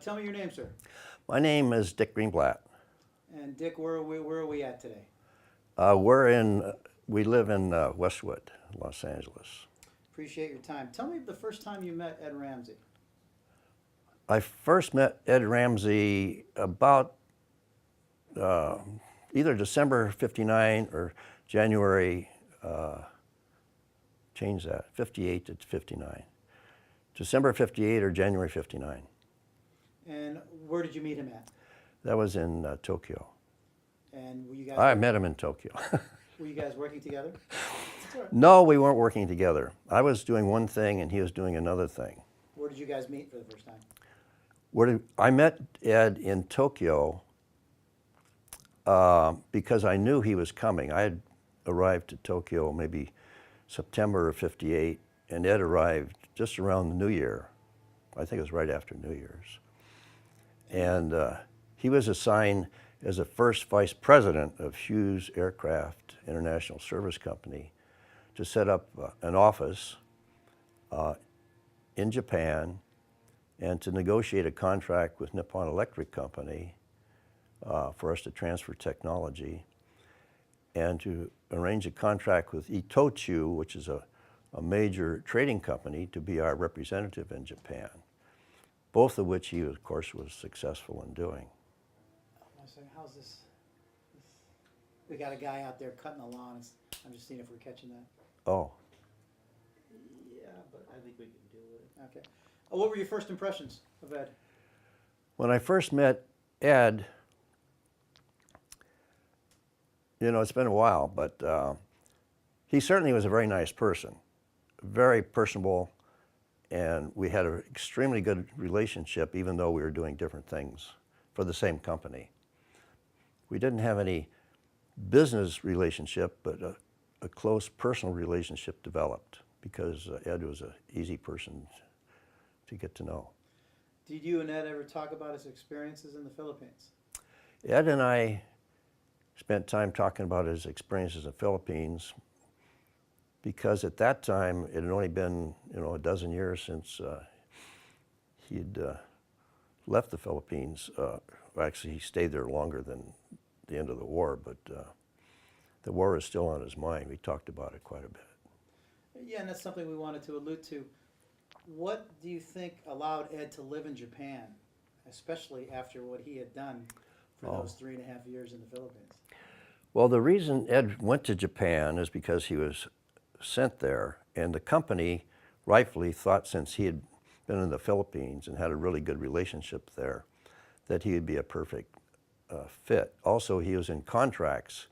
Tell me your name, sir. My name is Dick Greenblatt. And Dick, where are we at today? We live in Westwood, Los Angeles. Appreciate your time. Tell me the first time you met Ed Ramsey. I first met Ed Ramsey about either December '59 or January, change that, '58 to '59. December '58 or January '59. And where did you meet him at? That was in Tokyo. And were you guys I met him in Tokyo. were you guys working together? Sure. No, we weren't working together. I was doing one thing and he was doing another thing. Where did you guys meet for the first time? I met Ed in Tokyo because I knew he was coming. I had arrived to Tokyo maybe September of '58, and Ed arrived just around the New Year. I think it was right after New Year's. And he was assigned as the first vice president of Hughes Aircraft International Service Company to set up an office in Japan and to negotiate a contract with Nippon Electric Company for us to transfer technology, and to arrange a contract with Itochu, which is a major trading company, to be our representative in Japan, both of which he, of course, was successful in doing. I was saying, how's this? We got a guy out there cutting the lawn. I'm just seeing if we're catching that. Oh, Yeah, but I think we can deal with it. Okay. What were your first impressions of Ed? when I first met Ed, it's been a while, but he certainly was a very nice person, very personable, and we had an extremely good relationship, even though we were doing different things for the same company. We didn't have any business relationship, but a close personal relationship developed because Ed was an easy person to get to know. Did you and Ed ever talk about his experiences in the Philippines? Ed and I spent time talking about his experiences in the Philippines because at that time it had only been a dozen years since he'd left the Philippines. Actually, he stayed there longer than the end of the war, but the war is still on his mind. We talked about it quite a bit. Yeah, and that's something we wanted to allude to. What do you think allowed Ed to live in Japan, especially after what he had done for those 3.5 years in the Philippines? Well, the reason Ed went to Japan is because he was sent there, and the company rightfully thought, since he had been in the Philippines and had a really good relationship there, that he would be a perfect fit. Also, he was in contracts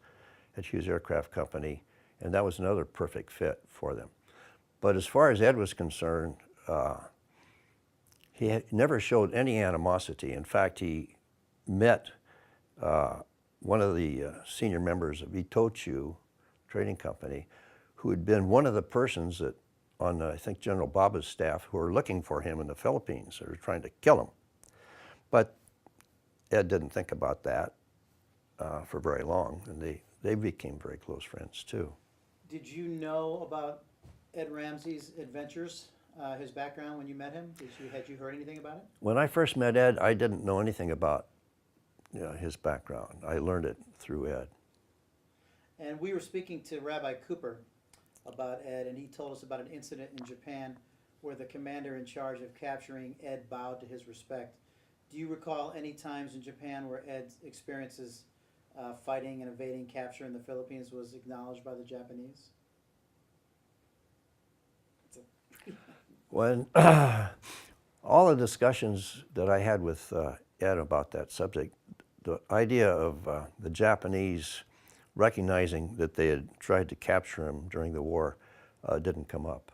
at Hughes Aircraft Company, and that was another perfect fit for them. But as far as Ed was concerned, he never showed any animosity. In fact, he met one of the senior members of Itochu Trading Company, who had been one of the persons that on, I think, General Baba's staff who were looking for him in the Philippines. They were trying to kill him. But Ed didn't think about that for very long, and they became very close friends too. Did you know about Ed Ramsey's adventures, his background when you met him? Had you heard anything about it? When I first met Ed, I didn't know anything about his background. I learned it through Ed. And we were speaking to Rabbi Cooper about Ed, and he told us about an incident in Japan where the commander in charge of capturing Ed bowed to his respect. Do you recall any times in Japan where Ed's experiences fighting and evading capture in the Philippines was acknowledged by the Japanese? When all the discussions that I had with Ed about that subject, the idea of the Japanese recognizing that they had tried to capture him during the war didn't come up.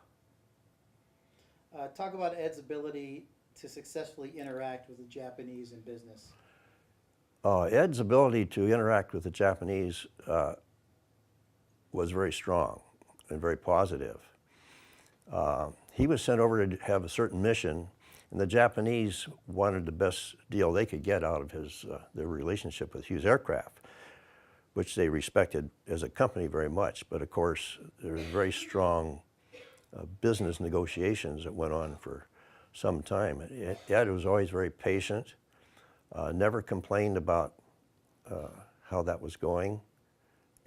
Talk about Ed's ability to successfully interact with the Japanese in business. Ed's ability to interact with the Japanese was very strong and very positive. He was sent over to have a certain mission, and the Japanese wanted the best deal they could get out of their relationship with Hughes Aircraft, which they respected as a company very much. But of course, there was very strong business negotiations that went on for some time. Ed was always very patient, never complained about how that was going,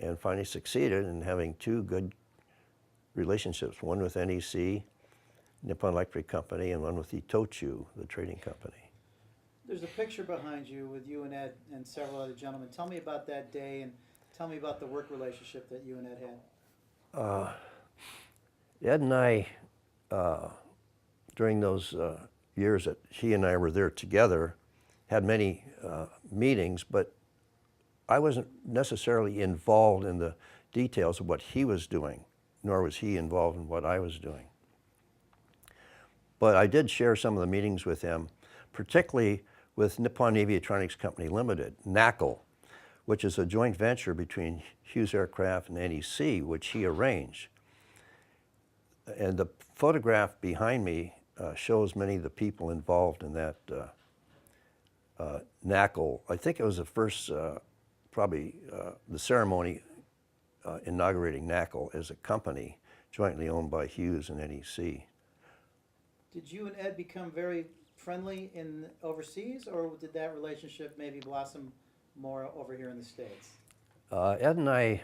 and finally succeeded in having two good relationships, one with NEC, Nippon Electric Company, and one with Itochu, the trading company. There's a picture behind you with you and Ed and several other gentlemen. Tell me about that day and tell me about the work relationship that you and Ed had. Ed and I, during those years that he and I were there together, had many meetings, but I wasn't necessarily involved in the details of what he was doing, nor was he involved in what I was doing. But I did share some of the meetings with him, particularly with Nippon Aviatronics Company Limited, NACL, which is a joint venture between Hughes Aircraft and NEC, which he arranged. And the photograph behind me shows many of the people involved in that NACL. I think it was the first, probably the ceremony inaugurating NACL as a company jointly owned by Hughes and NEC. Did you and Ed become very friendly in overseas, or did that relationship maybe blossom more over here in the States? Ed and I,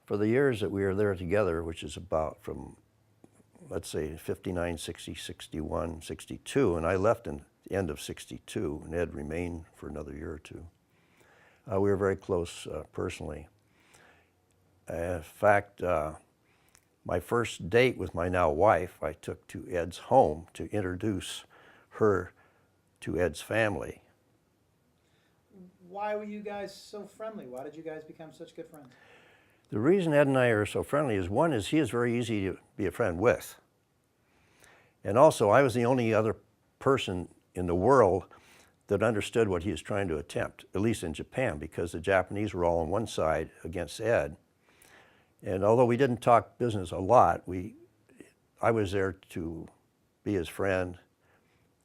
for the years that we were there together, which is about from, let's say, 59, 60, 61, 62, and I left in the end of 62, and Ed remained for another year or two. We were very close personally. In fact, my first date with my now wife, I took to Ed's home to introduce her to Ed's family. Why were you guys so friendly? Why did you guys become such good friends? The reason Ed and I are so friendly is, one is he is very easy to be a friend with. And also, I was the only other person in the world that understood what he was trying to attempt, at least in Japan, because the Japanese were all on one side against Ed. And although we didn't talk business a lot, I was there to be his friend,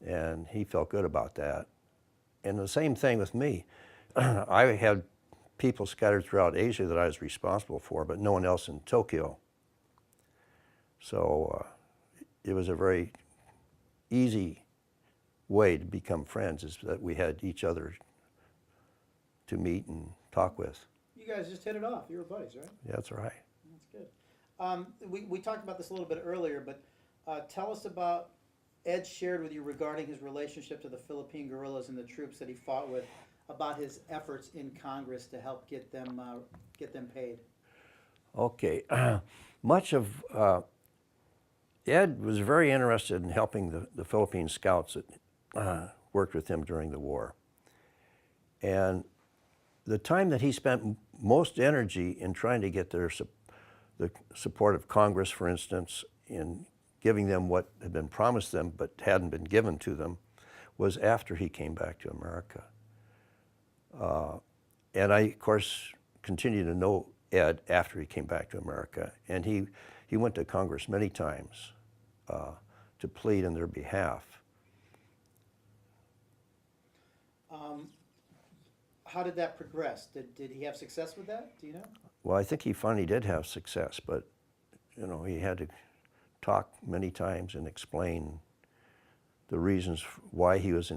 and he felt good about that. And the same thing with me. I had people scattered throughout Asia that I was responsible for, but no one else in Tokyo. So it was a very easy way to become friends, is that we had each other to meet and talk with. You guys just hit it off. You were buddies, right? Yeah, that's right. That's good. We talked about this a little bit earlier, but tell us about Ed shared with you regarding his relationship to the Philippine guerrillas and the troops that he fought with, about his efforts in Congress to help get them paid. Okay. Much of Ed was very interested in helping the Philippine scouts that worked with him during the war. And the time that he spent most energy in trying to get the support of Congress, for instance, in giving them what had been promised them but hadn't been given to them, was after he came back to America. And I, of course, continued to know Ed after he came back to America. And he went to Congress many times to plead on their behalf. How did that progress? Did he have success with that? Do you know? Well, I think he finally did have success, but you know, he had to talk many times and explain the reasons why he was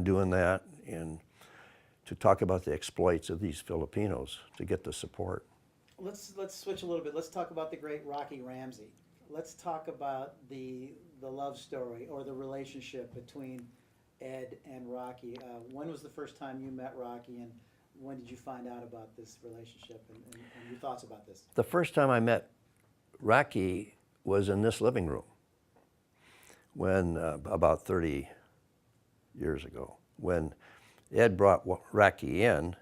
doing that, and to talk about the exploits of these Filipinos to get the support. Let's switch a little bit. Let's talk about the great Rocky Ramsey. Let's talk about the love story or the relationship between Ed and Rocky. When was the first time you met Rocky, and when did you find out about this relationship and your thoughts about this? The first time I met Rocky was in this living room, when about 30 years ago, when Ed brought Rocky in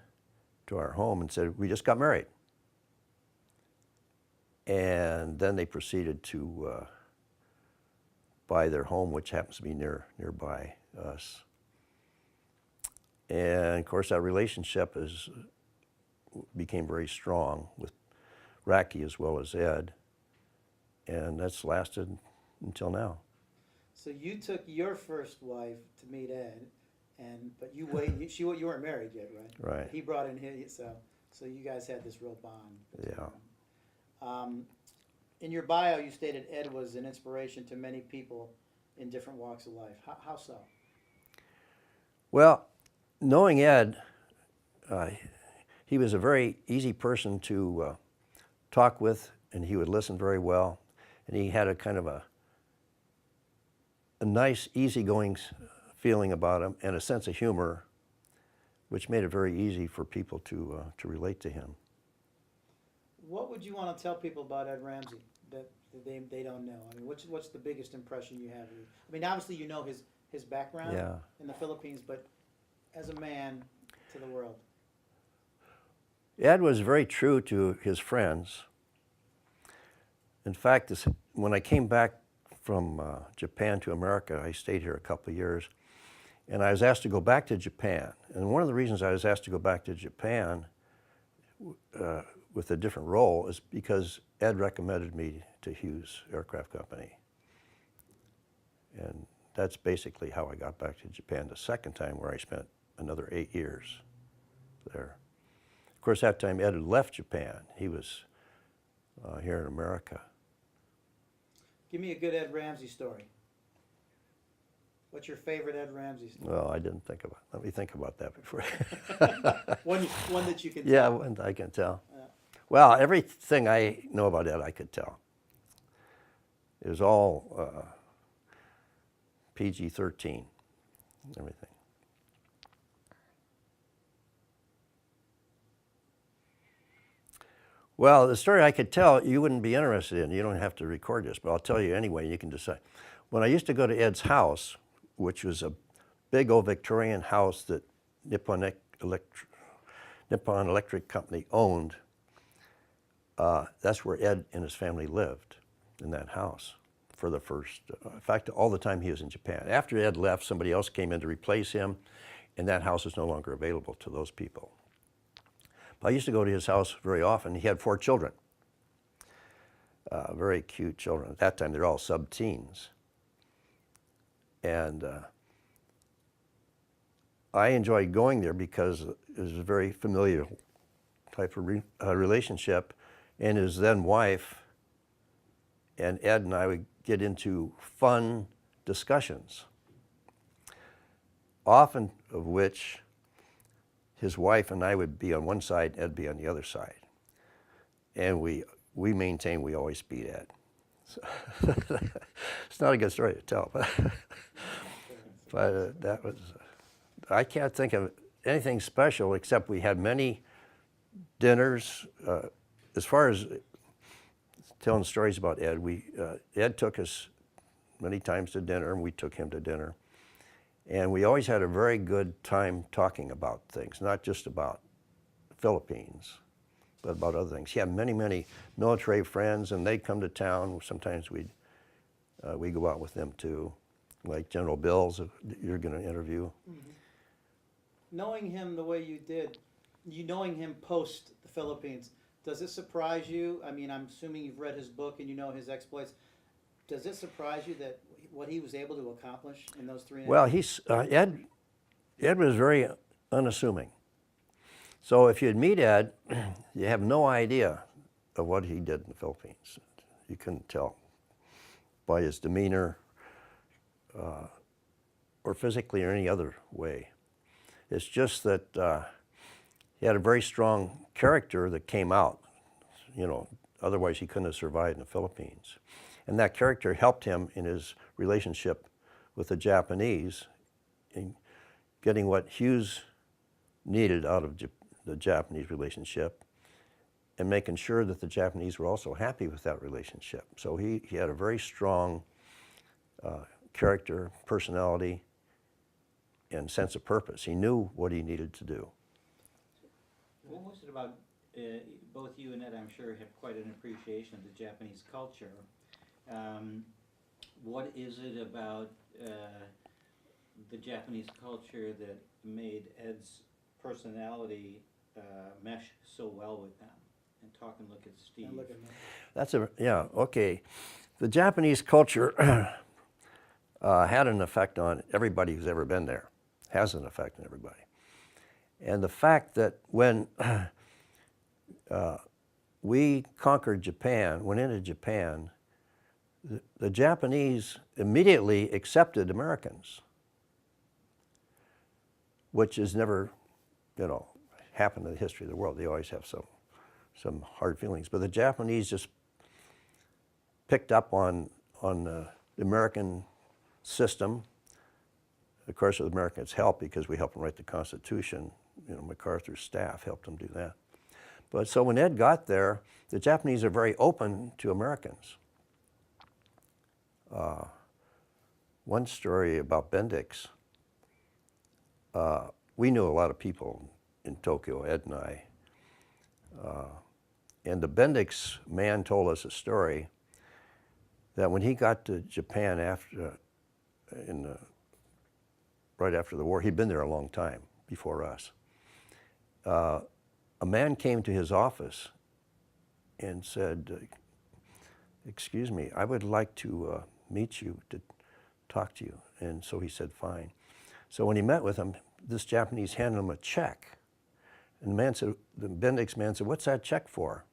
to our home and said, "We just got married." And then they proceeded to buy their home, which happens to be nearby us. And of course, that relationship became very strong with Rocky as well as Ed, and that's lasted until now. So you took your first wife to meet Ed, but you weren't married yet, right? Right. He brought in his, so you guys had this real bond. Yeah. In your bio, you stated Ed was an inspiration to many people in different walks of life. How so? Well, knowing Ed, he was a very easy person to talk with, and he would listen very well, and he had a kind of a nice, easygoing feeling about him and a sense of humor, which made it very easy for people to relate to him. What would you want to tell people about Ed Ramsey that they don't know? I mean, what's the biggest impression you have? I mean, obviously you know his background Yeah. in the Philippines, but as a man to the world. Ed was very true to his friends. In fact, when I came back from Japan to America, I stayed here a couple of years, and I was asked to go back to Japan. And one of the reasons I was asked to go back to Japan with a different role is because Ed recommended me to Hughes Aircraft Company. And that's basically how I got back to Japan the second time, where I spent another 8 years there. Of course, that time Ed had left Japan. He was here in America. Give me a good Ed Ramsey story. What's your favorite Ed Ramsey story? Well, I didn't think about. Let me think about that before. One that you can Yeah, tell. one I can tell. Yeah. Well, everything I know about Ed, I could tell. It was all PG-13, everything. Well, the story I could tell you wouldn't be interested in. You don't have to record this, but I'll tell you anyway. You can decide. When I used to go to Ed's house, which was a big old Victorian house that Nippon Electric Company owned, that's where Ed and his family lived, in that house for the first, in fact, all the time he was in Japan. After Ed left, somebody else came in to replace him, and that house is no longer available to those people. I used to go to his house very often. He had 4 children, very cute children. At that time, they're all sub-teens. And I enjoyed going there because it was a very familiar type of relationship. And his then wife and Ed and I would get into fun discussions, often of which his wife and I would be on one side, Ed be on the other side. And we maintain we always beat Ed. So it's not a good story to tell, but that was, I can't think of anything special except we had many dinners. As far as telling stories about Ed, Ed took us many times to dinner, and we took him to dinner. And we always had a very good time talking about things, not just about the Philippines, but about other things. He had many, many military friends, and they'd come to town. Sometimes we'd go out with them too, like General Bills, you're going to interview. Mm-hmm. Knowing him the way you did, knowing him post the Philippines, does it surprise you? I mean, I'm assuming you've read his book and you know his exploits. Does it surprise you that what he was able to accomplish in those 3 Well, Ed was very unassuming. So if you'd meet Ed, you have no idea of what he did in the Philippines. You couldn't tell by his demeanor or physically or any other way. It's just that he had a very strong character that came out. Otherwise he couldn't have survived in the Philippines. And that character helped him in his relationship with the Japanese in getting what Hughes needed out of the Japanese relationship and making sure that the Japanese were also happy with that relationship. So he had a very strong character, personality, and sense of purpose. He knew what he needed to do. What was it about, both you and Ed, I'm sure, have quite an appreciation of the Japanese culture. What is it about the Japanese culture that made Ed's personality mesh so well with them? And talk and look at Steve. And look at me. Okay. The Japanese culture had an effect on everybody who's ever been there, has an effect on everybody. And the fact that when we conquered Japan, went into Japan, the Japanese immediately accepted Americans, which has never, happened in the history of the world. They always have some hard feelings. But the Japanese just picked up on the American system. Of course, with Americans' help, because we helped them write the Constitution. MacArthur's staff helped them do that. But so when Ed got there, the Japanese are very open to Americans. One story about Bendix, we knew a lot of people in Tokyo, Ed and I. And the Bendix man told us a story that when he got to Japan right after the war, he'd been there a long time before us. A man came to his office and said, "Excuse me, I would like to meet you, to talk to you." And so he said, "Fine." So when he met with him, this Japanese handed him a check. And the Bendix man said, "What's that check for?"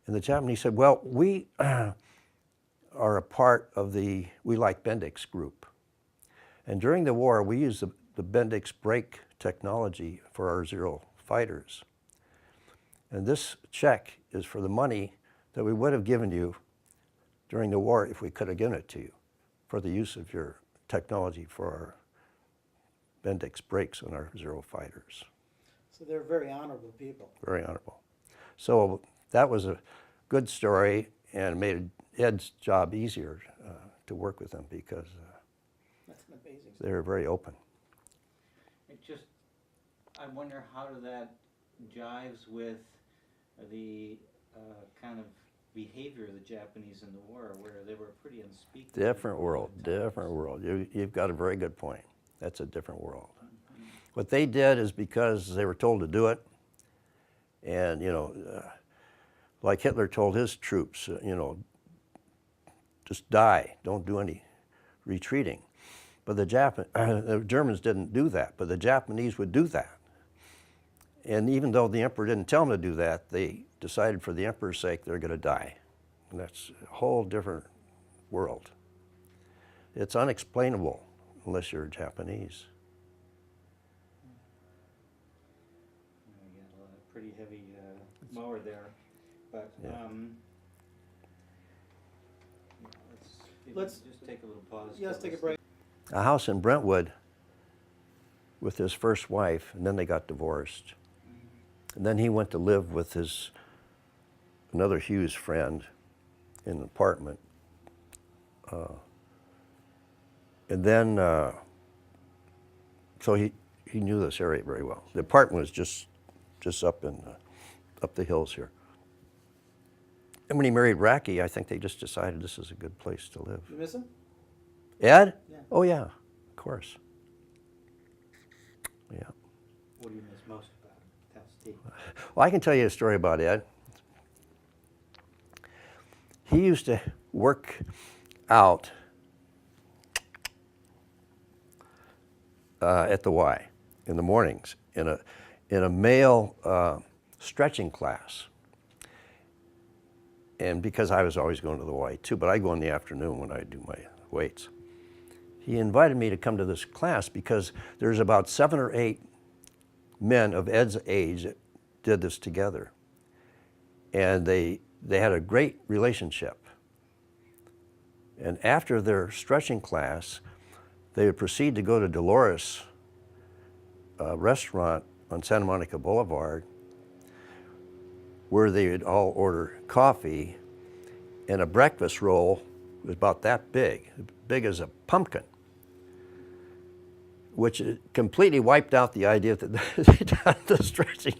And the Japanese said, "Well, we are a part of we like Bendix group. And during the war, we used the Bendix brake technology for our Zero fighters. And this check is for the money that we would have given you during the war if we could have given it to you for the use of your technology for our Bendix brakes on our Zero fighters." So they're very honorable people. Very honorable. So that was a good story and made Ed's job easier to work with them because That's an amazing story. they were very open. I wonder how that jives with the kind of behavior of the Japanese in the war, where they were pretty unspeakable. Different world, different world. You've got a very good point. That's a different world. Mm-hmm. What they did is because they were told to do it, and like Hitler told his troops, just die, don't do any retreating. But the Germans didn't do that, but the Japanese would do that. And even though the emperor didn't tell them to do that, they decided for the emperor's sake they're going to die. And that's a whole different world. It's unexplainable unless you're Japanese. You got a pretty heavy mower there, but Yeah. Let's just take a little pause. Yeah, let's take a break. A house in Brentwood with his first wife, and then they got divorced. And then he went to live with another Hughes friend in an apartment. And then, so he knew this area very well. The apartment was just up the hills here. And when he married Racky, I think they just decided this is a good place to live. You miss him? Ed? Yeah. Oh yeah, of course. Yeah. What do you miss most about him? Tell Steve. Well, I can tell you a story about Ed. He used to work out at the Y in the mornings in a male stretching class. And because I was always going to the Y too, but I go in the afternoon when I do my weights. He invited me to come to this class because there's about 7 or 8 men of Ed's age that did this together. And they had a great relationship. And after their stretching class, they would proceed to go to Dolores restaurant on Santa Monica Boulevard, where they would all order coffee, and a breakfast roll was about that big as a pumpkin, which completely wiped out the idea that they done the stretching.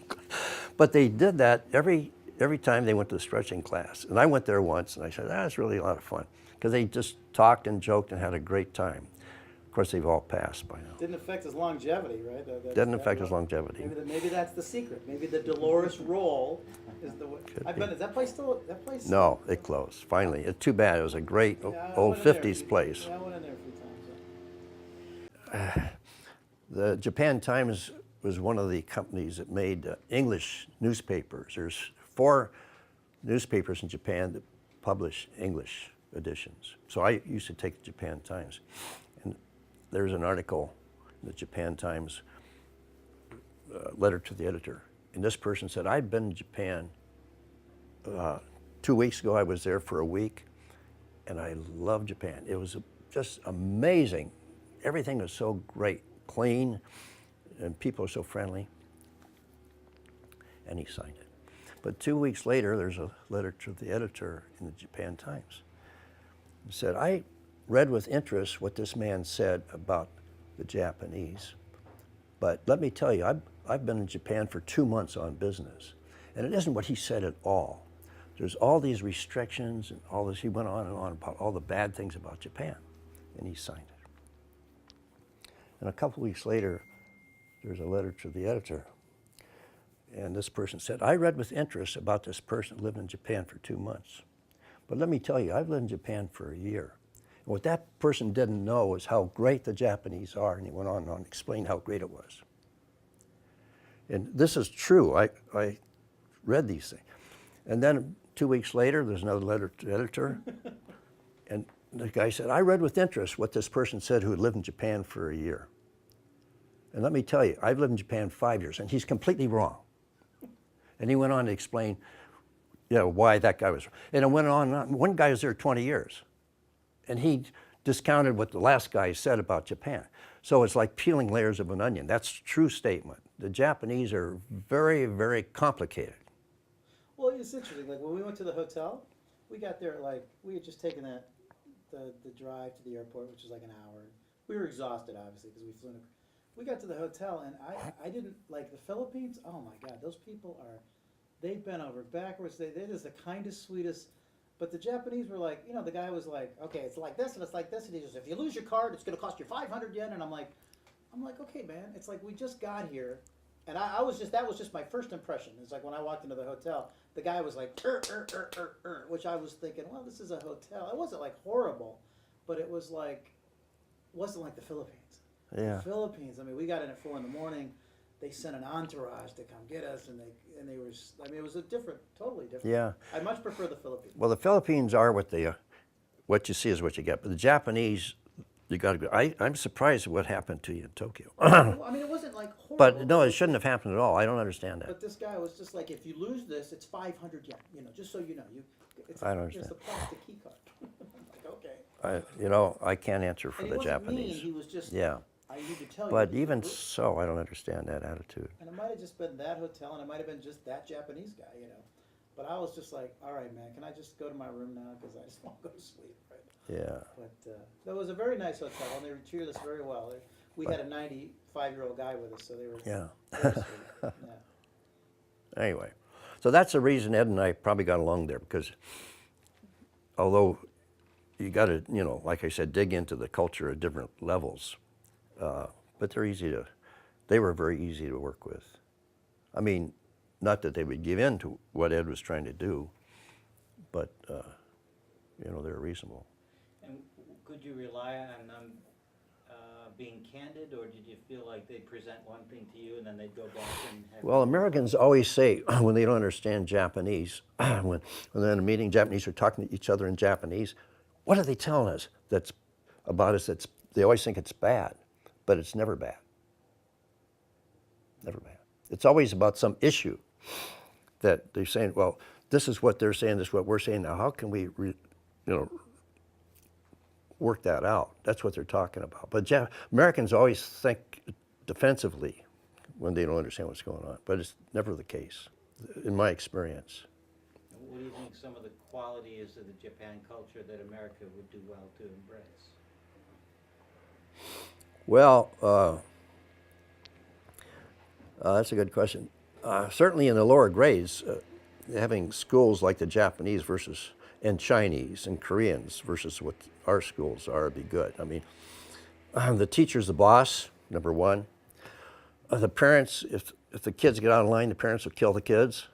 But they did that every time they went to the stretching class. And I went there once, and I said, that's really a lot of fun, because they just talked and joked and had a great time. Of course, they've all passed by now. Didn't affect his longevity, right? Didn't affect his longevity. Maybe that's the secret. Maybe the Dolores roll is the way. I've been. Is that place still? No, it closed. Finally, it's too bad. It was a great Yeah, I old went in there a 50s few- place. Yeah, I went in there a few times. The Japan Times was one of the companies that made English newspapers. There's 4 newspapers in Japan that publish English editions. So I used to take the Japan Times. And there's an article in the Japan Times, letter to the editor. And this person said, I've been in Japan 2 weeks ago. I was there for a week, and I love Japan. It was just amazing. Everything was so great, clean, and people are so friendly. And he signed it. But 2 weeks later, there's a letter to the editor in the Japan Times. It said, I read with interest what this man said about the Japanese, but let me tell you, I've been in Japan for 2 months on business, and it isn't what he said at all. There's all these restrictions and all this. He went on and on about all the bad things about Japan, and he signed it. And a couple weeks later, there's a letter to the editor. And this person said, I read with interest about this person who lived in Japan for 2 months. But let me tell you, I've lived in Japan for a year. And what that person didn't know was how great the Japanese are. And he went on and on, explained how great it was. And this is true. I read these things. And then 2 weeks later, there's another letter to the editor. And the guy said, I read with interest what this person said who had lived in Japan for a year. And let me tell you, I've lived in Japan 5 years, and he's completely wrong. And he went on to explain, why that guy was. And it went on and on. One guy was there 20 years, and he discounted what the last guy said about Japan. So it's like peeling layers of an onion. That's a true statement. The Japanese are very, very complicated. Well, it's interesting. Like when we went to the hotel, we got there we had just taken the drive to the airport, which was like an hour. We were exhausted, obviously, because we flew in. We got to the hotel, and I didn't like the Philippines. Oh my God, those people they've been over backwards. They're just the kindest, sweetest. But the Japanese were like, the guy was like, okay, it's like this and it's like this, and he goes, if you lose your card, it's going to cost you 500 yen. And I'm like, okay, man, it's like we just got here, and that was just my first impression. It's like when I walked into the hotel, the guy was like, which I was thinking, well, this is a hotel. It wasn't like horrible, but it wasn't like the Philippines. Yeah. The Philippines. I mean, we got in at 4 a.m. They sent an entourage to come get us, and they were. I mean, it was totally different. Yeah. I much prefer the Philippines. Well, the Philippines are what what you see is what you get. But the Japanese, you got to go. I'm surprised at what happened to you in Tokyo. Well, I mean, it wasn't like horrible. But no, it shouldn't have happened at all. I don't understand that. But this guy was just like, if you lose this, it's 500 yen. Just so you know, I don't understand. It's a plastic key card. I'm like, okay. I can't answer for And the he wasn't Japanese. mean, he was just. Yeah. I need to tell you. But even so, I don't understand that attitude. And it might have just been that hotel, and it might have been just that Japanese guy, But I was just like, all right, man, can I just go to my room now? Because I just want to go to sleep, right? Yeah. But that was a very nice hotel, and they treated us very well. We had a 95-year-old guy with us, so they were very sweet. Yeah. Anyway, so that's the reason Ed and I probably got along there, because although you got to, like I said, dig into the culture at different levels, but they were very easy to work with. I mean, not that they would give in to what Ed was trying to do, but, they were reasonable. And could you rely on them being candid, or did you feel like they'd present one thing to you and then they'd go back and have... Well, Americans always say, when they don't understand Japanese, when they're in a meeting, Japanese are talking to each other in Japanese, what are they telling us about us they always think it's bad, but it's never bad. Never bad. It's always about some issue that they're saying, well, this is what they're saying, this is what we're saying, now how can we, work that out? That's what they're talking about. But Americans always think defensively when they don't understand what's going on, but it's never the case, in my experience. What do you think some of the qualities of the Japan culture that America would do well to embrace? Well, that's a good question. Certainly in the lower grades, having schools like the Japanese and Chinese and Koreans versus what our schools are would be good. I mean, the teacher's the boss, number one. The parents, if the kids get out of line, the parents will kill the kids.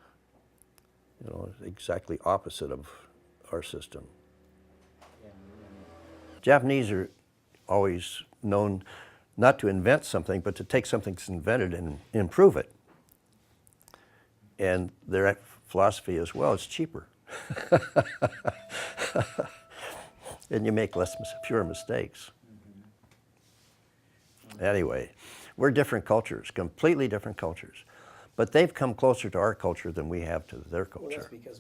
Exactly opposite of our system. Yeah, Japanese are always known not to invent something, but to take something that's invented and improve it. And their philosophy as well, it's cheaper. and you make fewer mistakes. Anyway, we're different cultures, completely different cultures. But they've come closer to our culture than we have to their Well, that's culture. because